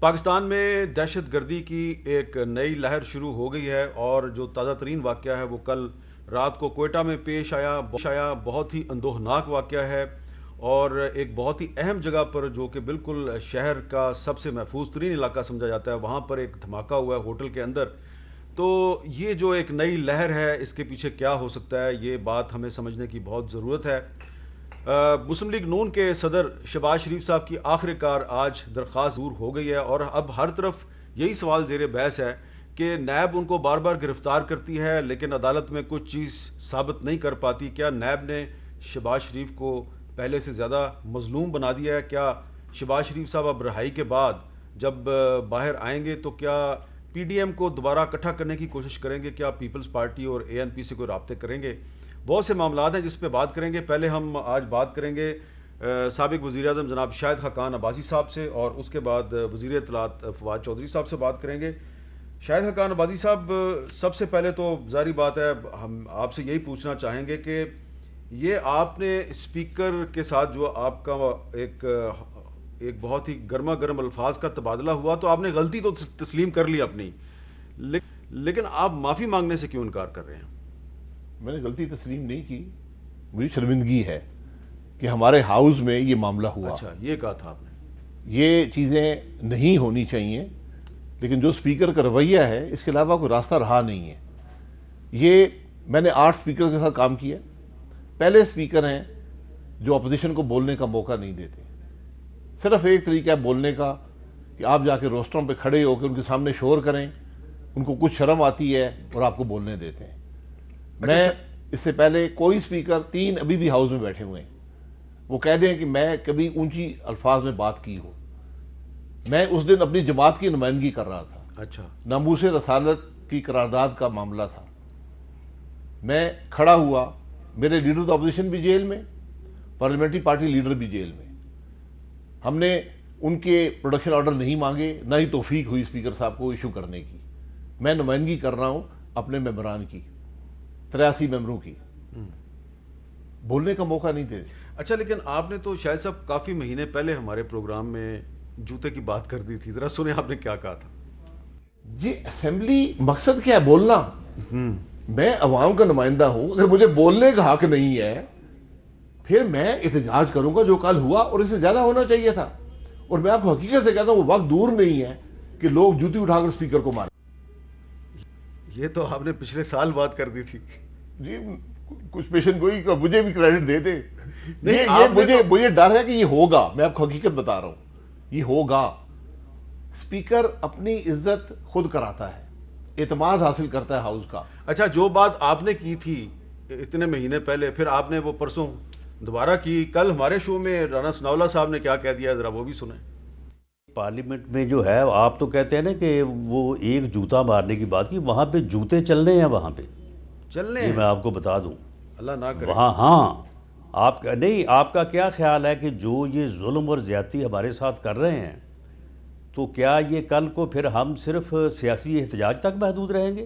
پاکستان میں دہشت گردی کی ایک نئی لہر شروع ہو گئی ہے، اور جو تازہ ترین واقعہ ہے وہ کل رات کو کوئٹہ میں پیش آیا بہت ہی اندوہناک واقعہ ہے، اور ایک بہت ہی اہم جگہ پر جو کہ بالکل شہر کا سب سے محفوظ ترین علاقہ سمجھا جاتا ہے، وہاں پر ایک دھماکہ ہوا ہے ہوٹل کے اندر۔ تو یہ جو ایک نئی لہر ہے اس کے پیچھے کیا ہو سکتا ہے، یہ بات ہمیں سمجھنے کی بہت ضرورت ہے۔ مسلم لیگ نون کے صدر شہباز شریف صاحب کی آخر کار آج درخواست دور ہو گئی ہے، اور اب ہر طرف یہی سوال زیر بحث ہے کہ نیب ان کو بار بار گرفتار کرتی ہے لیکن عدالت میں کچھ چیز ثابت نہیں کر پاتی۔ کیا نیب نے شہباز شریف کو پہلے سے زیادہ مظلوم بنا دیا ہے؟ کیا شہباز شریف صاحب اب رہائی کے بعد جب باہر آئیں گے تو کیا پی ڈی ایم کو دوبارہ اکٹھا کرنے کی کوشش کریں گے؟ کیا پیپلز پارٹی اور اے این پی سے کوئی رابطے کریں گے؟ بہت سے معاملات ہیں جس پہ بات کریں گے۔ پہلے ہم آج بات کریں گے سابق وزیر اعظم جناب شاہد خاقان عباسی صاحب سے، اور اس کے بعد وزیر اطلاعات فواد چودھری صاحب سے بات کریں گے۔ شاہد خاقان عباسی صاحب، سب سے پہلے تو ظاہری بات ہے ہم آپ سے یہی پوچھنا چاہیں گے کہ یہ آپ نے اسپیکر کے ساتھ جو آپ کا ایک بہت ہی گرما گرم الفاظ کا تبادلہ ہوا، تو آپ نے غلطی تو تسلیم کر لی اپنی، لیکن آپ معافی مانگنے سے کیوں انکار کر رہے ہیں؟ میں نے غلطی تسلیم نہیں کی، مجھے شرمندگی ہے کہ ہمارے ہاؤس میں یہ معاملہ ہوا۔ اچھا، یہ کہا تھا آپ نے؟ یہ چیزیں نہیں ہونی چاہیے، لیکن جو سپیکر کا رویہ ہے اس کے علاوہ کوئی راستہ رہا نہیں ہے۔ یہ میں نے 8 سپیکر کے ساتھ کام کیا۔ پہلے سپیکر ہیں جو اپوزیشن کو بولنے کا موقع نہیں دیتے۔ صرف ایک طریقہ ہے بولنے کا کہ آپ جا کے روسٹروں پہ کھڑے ہو کے ان کے سامنے شور کریں، ان کو کچھ شرم آتی ہے اور آپ کو بولنے دیتے ہیں۔ میں اس سے پہلے کوئی سپیکر 3 ابھی بھی ہاؤس میں بیٹھے ہوئے ہیں، وہ کہہ دیں کہ میں کبھی اونچی الفاظ میں بات کی ہو۔ میں اس دن اپنی جماعت کی نمائندگی کر رہا تھا۔ اچھا، ناموس رسالت کی قرارداد کا معاملہ تھا۔ میں کھڑا ہوا، میرے لیڈر آف اپوزیشن بھی جیل میں، پارلیمنٹری پارٹی لیڈر بھی جیل میں۔ ہم نے ان کے پروڈکشن آرڈر نہیں مانگے، نہ ہی توفیق ہوئی اسپیکر صاحب کو ایشو کرنے کی۔ میں نمائندگی کر رہا ہوں اپنے ممبران کی، 83 ممبروں کی، بولنے کا موقع نہیں دے۔ اچھا، لیکن آپ نے تو شاید صاحب کافی مہینے پہلے ہمارے پروگرام میں جوتے کی بات کر دی تھی، ذرا سنیں آپ نے کیا کہا تھا۔ جی، اسمبلی مقصد کیا ہے؟ بولنا۔ میں عوام کا نمائندہ ہوں، اگر مجھے بولنے کا حق نہیں ہے پھر میں احتجاج کروں گا جو کل ہوا، اور اس سے زیادہ ہونا چاہیے تھا۔ اور میں آپ کو حقیقت سے کہتا ہوں وہ وقت دور نہیں ہے کہ لوگ جوتی اٹھا کر اسپیکر کو ماریں۔ یہ تو آپ نے پچھلے سال بات کر دی تھی۔ جی، کچھ پیشن گوئی کا مجھے بھی کریڈٹ دے دے۔ نہیں، مجھے ڈر ہے کہ یہ ہوگا، میں آپ کو حقیقت بتا رہا ہوں، یہ ہوگا۔ اسپیکر اپنی عزت خود کراتا ہے، اعتماد حاصل کرتا ہے ہاؤس کا۔ اچھا، جو بات آپ نے کی تھی اتنے مہینے پہلے، پھر آپ نے وہ پرسوں دوبارہ کی۔ کل ہمارے شو میں رانا ثناءاللہ صاحب نے کیا کہہ دیا، ذرا وہ بھی سنیں۔ پارلیمنٹ میں جو ہے آپ تو کہتے ہیں نا کہ وہ ایک جوتا مارنے کی بات کی، وہاں پہ جوتے چلنے ہیں، وہاں پہ چلنے یہ میں آپ کو بتا دوں، اللہ نہ کرے۔ وہاں ہاں آپ کا نہیں، آپ کا کیا خیال ہے کہ جو یہ ظلم اور زیادتی ہمارے ساتھ کر رہے ہیں تو کیا یہ کل کو پھر ہم صرف سیاسی احتجاج تک محدود رہیں گے؟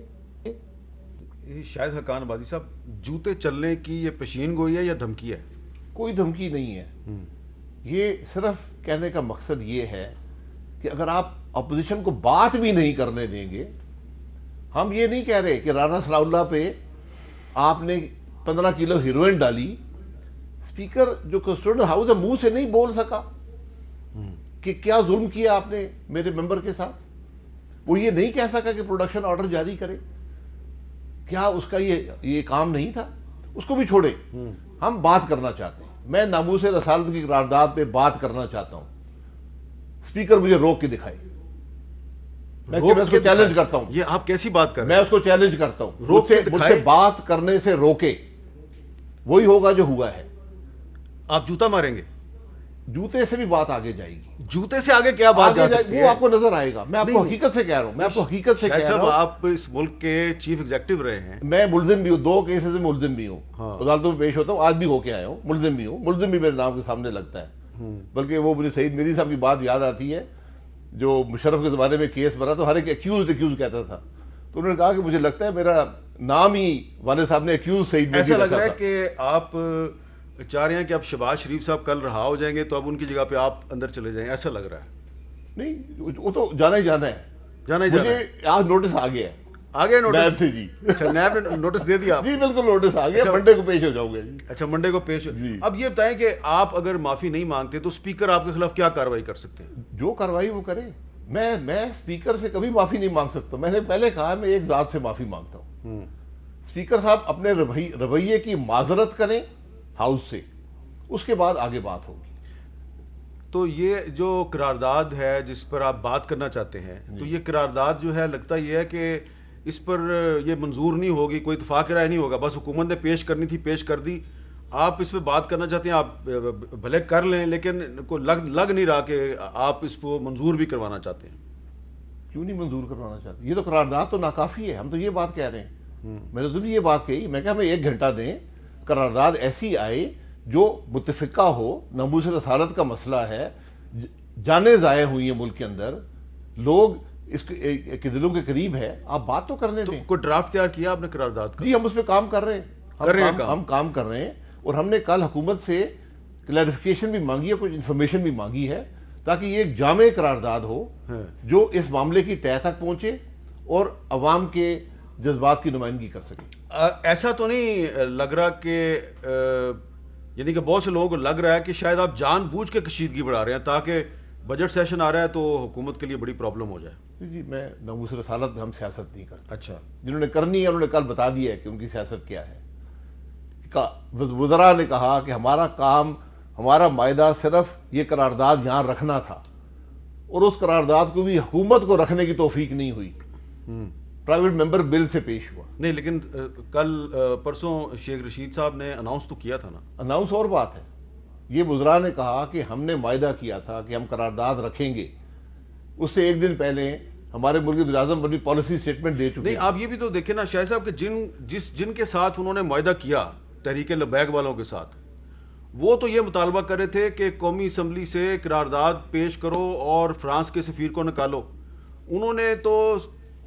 شاہد خاقان عباسی صاحب، جوتے چلنے کی یہ پیشین گوئی ہے یا دھمکی ہے؟ کوئی دھمکی نہیں ہے، یہ صرف کہنے کا مقصد یہ ہے کہ اگر آپ اپوزیشن کو بات بھی نہیں کرنے دیں گے، ہم یہ نہیں کہہ رہے کہ رانا ثناءاللہ پہ آپ نے 15 کلو ہیروئن ڈالی، اسپیکر جو کنسٹیٹیوشن ہاؤس ہے منہ سے نہیں بول سکا کہ کیا ظلم کیا آپ نے میرے ممبر کے ساتھ۔ وہ یہ نہیں کہہ سکا کہ پروڈکشن آرڈر جاری کرے، کیا اس کا یہ کام نہیں تھا؟ اس کو بھی چھوڑے، ہم بات کرنا چاہتے ہیں۔ میں ناموس رسالت کی قرارداد پہ بات کرنا چاہتا ہوں، اسپیکر مجھے روک کے دکھائے۔ میں اس کو چیلنج کرتا ہوں۔ یہ آپ کیسی بات کر رہے میں ہیں؟ اس کو چیلنج کرتا ہوں، روک کے مجھ سے بات کرنے سے روکے، وہی ہوگا جو ہوا ہے۔ آپ جوتا ماریں گے؟ جوتے سے بھی بات آگے جائے گی۔ جوتے سے آگے کیا بات جا سکتی ہے؟ وہ آپ کو نظر آئے گا۔ میں آپ کو حقیقت سے کہہ رہا ہوں، میں آپ کو حقیقت سے کہہ رہا ہوں۔ آپ اس ملک کے چیف ایگزیکٹو رہے ہیں۔ میں ملزم بھی ہوں، 2 کیسز میں ملزم بھی ہوں، عدالتوں میں پیش ہوتا ہوں، آج بھی ہو کے آیا ہوں، ملزم بھی ہوں، ملزم بھی میرے نام کے سامنے لگتا ہے۔ بلکہ وہ مجھے سعید میری صاحب کی بات یاد آتی ہے، جو مشرف کے زمانے میں کیس بنا تو ہر ایک ایکیوز کہتا تھا، تو انہوں نے کہا کہ مجھے لگتا ہے میرا نام ہی والد صاحب نے ایکیوز سعید میری ایسا لگ رہا ہے کہ آپ چاہ رہے ہیں کہ اب شہباز شریف صاحب کل رہا ہو جائیں گے تو اب ان کی جگہ پہ آپ اندر چلے جائیں، ایسا لگ رہا ہے۔ نہیں وہ تو جانا ہی جانا ہے. جانا ہی جانا ہے. مجھے آج نوٹس آ گیا ہے آگے نیب نوٹس سے. جی اچھا نیب نے نوٹس دے دیا آپ؟ جی بالکل نوٹس آ گیا, منڈے کو پیش ہو جاؤں گا. جی اچھا منڈے کو پیش. جی. اب یہ بتائیں کہ آپ اگر معافی نہیں مانگتے تو اسپیکر آپ کے خلاف کیا کارروائی کر سکتے ہیں؟ جو کارروائی وہ کرے. میں اسپیکر سے کبھی معافی نہیں مانگ سکتا. میں نے پہلے کہا میں ایک ذات سے معافی مانگتا ہوں. اسپیکر صاحب اپنے رویے کی معذرت کریں ہاؤس سے, اس کے بعد آگے بات ہوگی. تو یہ جو قرارداد ہے جس پر آپ بات کرنا چاہتے ہیں, تو یہ قرارداد جو ہے لگتا یہ ہے کہ اس پر یہ منظور نہیں ہوگی, کوئی اتفاق رائے نہیں ہوگا, بس حکومت نے پیش کرنی تھی پیش کر دی. آپ اس پہ بات کرنا چاہتے ہیں, آپ بھلے کر لیں, لیکن کو لگ نہیں رہا کہ آپ اس کو منظور بھی کروانا چاہتے ہیں. کیوں نہیں منظور کروانا چاہتے؟ یہ تو قرارداد تو ناکافی ہے. ہم تو یہ بات کہہ رہے ہیں. میں نے تو یہ بات کہی, میں کہا ہمیں 1 گھنٹہ دیں, قرارداد ایسی آئے جو متفقہ ہو. ناموس رسالت کا مسئلہ ہے, جانیں ضائع ہوئی ہیں ملک کے اندر, لوگ اس کے دلوں کے قریب ہے, آپ بات تو کرنے دیں. کوئی ڈرافٹ تیار کیا آپ نے قرارداد کا؟ جی ہم اس پہ کام کر رہے ہیں. ہم کام کر رہے ہیں, اور ہم نے کل حکومت سے کلیریفیکیشن بھی مانگی ہے, کچھ انفارمیشن بھی مانگی ہے, تاکہ یہ ایک جامع قرارداد ہو جو اس معاملے کی تہہ تک پہنچے اور عوام کے جذبات کی نمائندگی کر سکے. ایسا تو نہیں لگ رہا کہ یعنی کہ بہت سے لوگوں کو لگ رہا ہے کہ شاید آپ جان بوجھ کے کشیدگی بڑھا رہے ہیں تاکہ بجٹ سیشن آ رہا ہے تو حکومت کے لیے بڑی پرابلم ہو جائے؟ جی میں ناموس رسالت میں ہم سیاست نہیں کرتے. اچھا. جنہوں نے کرنی ہے انہوں نے کل بتا دیا ہے کہ ان کی سیاست کیا ہے. وزراء نے کہا کہ ہمارا کام, ہمارا معاہدہ صرف یہ قرارداد یہاں رکھنا تھا, اور اس قرارداد کو بھی حکومت کو رکھنے کی توفیق نہیں ہوئی, پرائیویٹ ممبر بل سے پیش ہوا. نہیں لیکن کل پرسوں شیخ رشید صاحب نے اناؤنس تو کیا تھا نا. اناؤنس اور بات ہے. یہ وزراء نے کہا کہ ہم نے معاہدہ کیا تھا کہ ہم قرارداد رکھیں گے, اس سے 1 دن پہلے ہمارے ملک وزیر اعظم اپنی پالیسی سٹیٹمنٹ دے چکے. نہیں آپ یہ بھی تو دیکھیں نا شاہد صاحب کہ جن کے ساتھ انہوں نے معاہدہ کیا تحریک لبیک والوں کے ساتھ, وہ تو یہ مطالبہ کر رہے تھے کہ قومی اسمبلی سے قرارداد پیش کرو اور فرانس کے سفیر کو نکالو. انہوں نے تو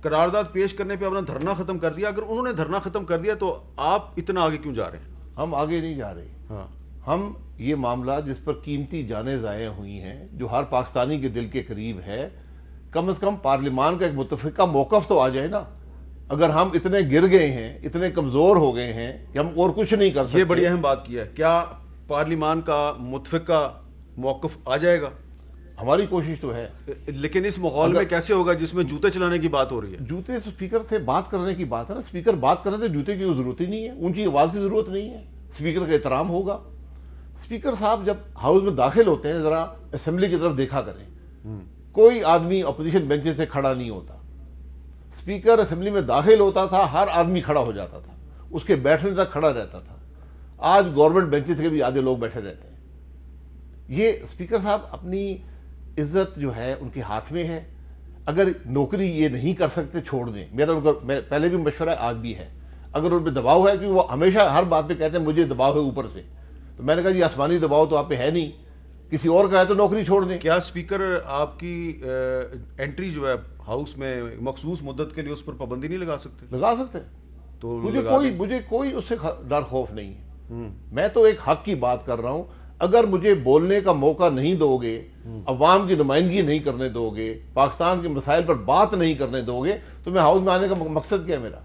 قرارداد پیش کرنے پہ اپنا دھرنا ختم کر دیا. اگر انہوں نے دھرنا ختم کر دیا تو آپ اتنا آگے کیوں جا رہے ہیں؟ ہم آگے نہیں جا رہے. ہاں ہم یہ معاملہ جس پر قیمتی جانیں ضائع ہوئی ہیں, جو ہر پاکستانی کے دل کے قریب ہے, کم از کم پارلیمان کا ایک متفقہ موقف تو آ جائے نا. اگر ہم اتنے گر گئے ہیں, اتنے کمزور ہو گئے ہیں کہ ہم اور کچھ نہیں کر سکتے. یہ بڑی اہم بات کی ہے. کیا پارلیمان کا متفقہ موقف آ جائے گا؟ ہماری کوشش تو ہے. لیکن اس ماحول میں کیسے ہوگا جس میں جوتے چلانے کی بات ہو رہی ہے؟ جوتے اسپیکر سے بات کرنے کی بات ہے نا. اسپیکر بات کرنے سے جوتے کی ضرورت ہی نہیں ہے, اونچی آواز کی ضرورت نہیں ہے. اسپیکر کا احترام ہوگا. اسپیکر صاحب جب ہاؤس میں داخل ہوتے ہیں ذرا اسمبلی کی طرف دیکھا کریں. کوئی آدمی اپوزیشن بینچز سے کھڑا نہیں ہوتا. اسپیکر اسمبلی میں داخل ہوتا تھا, ہر آدمی کھڑا ہو جاتا تھا, اس کے بیٹھنے تک کھڑا رہتا تھا. آج گورنمنٹ بینچز کے بھی آدھے لوگ بیٹھے رہتے ہیں. یہ اسپیکر صاحب اپنی عزت جو ہے ان کے ہاتھ میں ہے. اگر نوکری یہ نہیں کر سکتے چھوڑ دیں. میرا ان کو پہلے بھی مشورہ ہے, آج بھی ہے. اگر ان پہ دباؤ ہے, کہ وہ ہمیشہ ہر بات پہ کہتے ہیں مجھے دباؤ ہے اوپر سے, تو میں نے کہا جی آسمانی دباؤ تو آپ پہ ہے نہیں, کسی اور کا ہے تو نوکری چھوڑ دیں. کیا اسپیکر آپ کی انٹری جو ہے ہاؤس میں مخصوص مدت کے لیے اس پر پابندی نہیں لگا سکتے؟ لگا سکتے. تو مجھے کوئی اس سے ڈر خوف نہیں ہے. میں تو ایک حق کی بات کر رہا ہوں. اگر مجھے بولنے کا موقع نہیں دو گے, عوام کی نمائندگی نہیں کرنے دو گے, پاکستان کے مسائل پر بات نہیں کرنے دو گے, تو میں ہاؤس میں آنے کا مقصد کیا ہے میرا؟